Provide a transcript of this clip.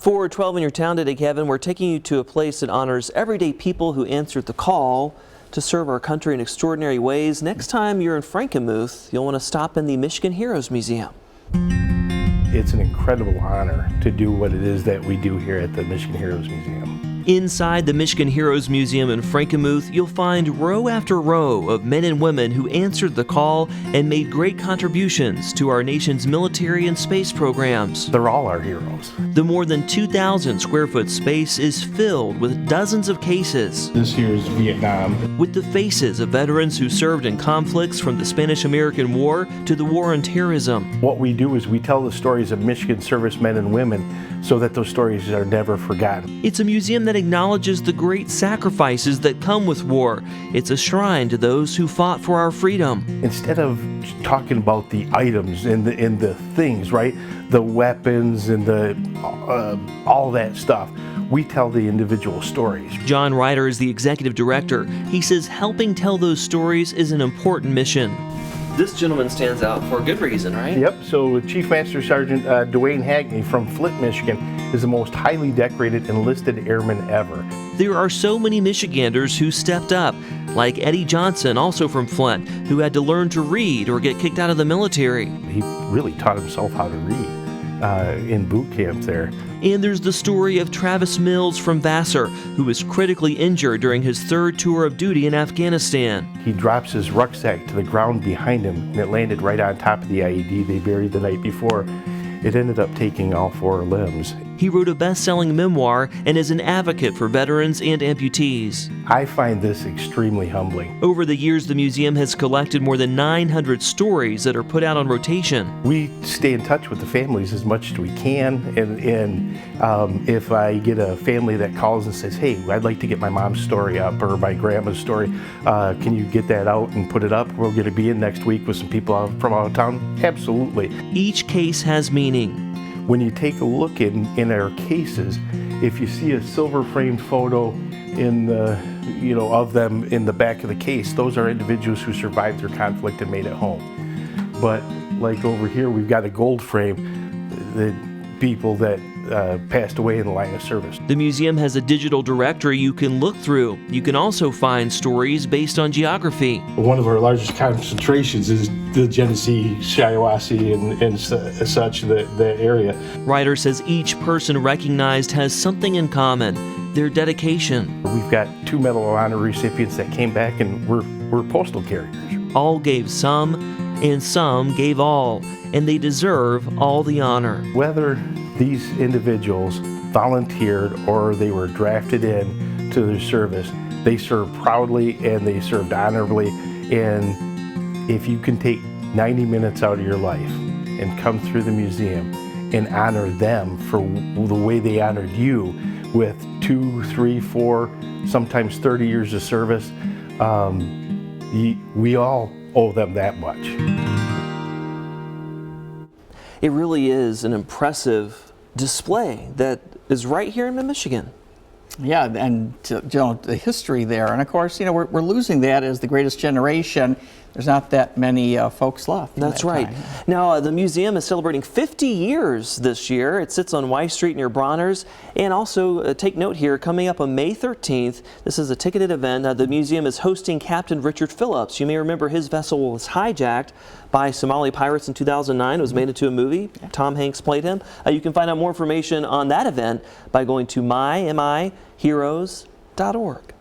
For 12 in your town today, Kevin, we're taking you to a place that honors everyday people who answered the call to serve our country in extraordinary ways. Next time you're in Frankenmuth, you'll want to stop in the Michigan Heroes Museum. It's an incredible honor to do what it is that we do here at the Michigan Heroes Museum. Inside the Michigan Heroes Museum in Frankenmuth, you'll find row after row of men and women who answered the call and made great contributions to our nation's military and space programs. They're all our heroes. The more than 2,000 square foot space is filled with dozens of cases. This here is Vietnam. With the faces of veterans who served in conflicts from the Spanish-American War to the war on terrorism. What we do is we tell the stories of Michigan servicemen and women so that those stories are never forgotten. It's a museum that acknowledges the great sacrifices that come with war. It's a shrine to those who fought for our freedom. Instead of talking about the items and the things, right? The weapons and all that stuff, we tell the individual stories. John Ryder is the executive director. He says helping tell those stories is an important mission. This gentleman stands out for a good reason, right? Yep, so Chief Master Sergeant Dwayne Hackney from Flint, Michigan is the most highly decorated enlisted airman ever. There are so many Michiganders who stepped up, like Eddie Johnson, also from Flint, who had to learn to read or get kicked out of the military. He really taught himself how to read in boot camp there. And there's the story of Travis Mills from Vassar, who was critically injured during his third tour of duty in Afghanistan. He drops his rucksack to the ground behind him, and it landed right on top of the IED they buried the night before. It ended up taking all 4 limbs. He wrote a best-selling memoir and is an advocate for veterans and amputees. I find this extremely humbling. Over the years, the museum has collected more than 900 stories that are put out on rotation. We stay in touch with the families as much as we can, and if I get a family that calls and says, hey, I'd like to get my mom's story up or my grandma's story, can you get that out and put it up? We're going to be in next week with some people from out of town. Absolutely. Each case has meaning. When you take a look in our cases, if you see a silver framed photo in the, of them in the back of the case, those are individuals who survived their conflict and made it home. But like over here, we've got a gold frame, the people that passed away in the line of service. The museum has a digital directory you can look through. You can also find stories based on geography. One of our largest concentrations is the Genesee, Shiawassee, and such, the area. Ryder says each person recognized has something in common, their dedication. We've got 2 Medal of Honor recipients that came back and were postal carriers. All gave some, and some gave all, and they deserve all the honor. Whether these individuals volunteered or they were drafted in to their service, they served proudly and they served honorably. And if you can take 90 minutes out of your life and come through the museum and honor them for the way they honored you with 2, 3, 4, sometimes 30 years of service, we all owe them that much. It really is an impressive display that is right here in Michigan. Yeah, and the history there, and of course, we're losing that as the greatest generation. There's not that many folks left. That's right. Now, the museum is celebrating 50 years this year. It sits on Y Street near Bronner's. And also, take note here, coming up on May 13th, this is a ticketed event. The museum is hosting Captain Richard Phillips. You may remember his vessel was hijacked by Somali pirates in 2009. It was made into a movie. Yeah. Tom Hanks played him. You can find out more information on that event by going to mymiheroes.org.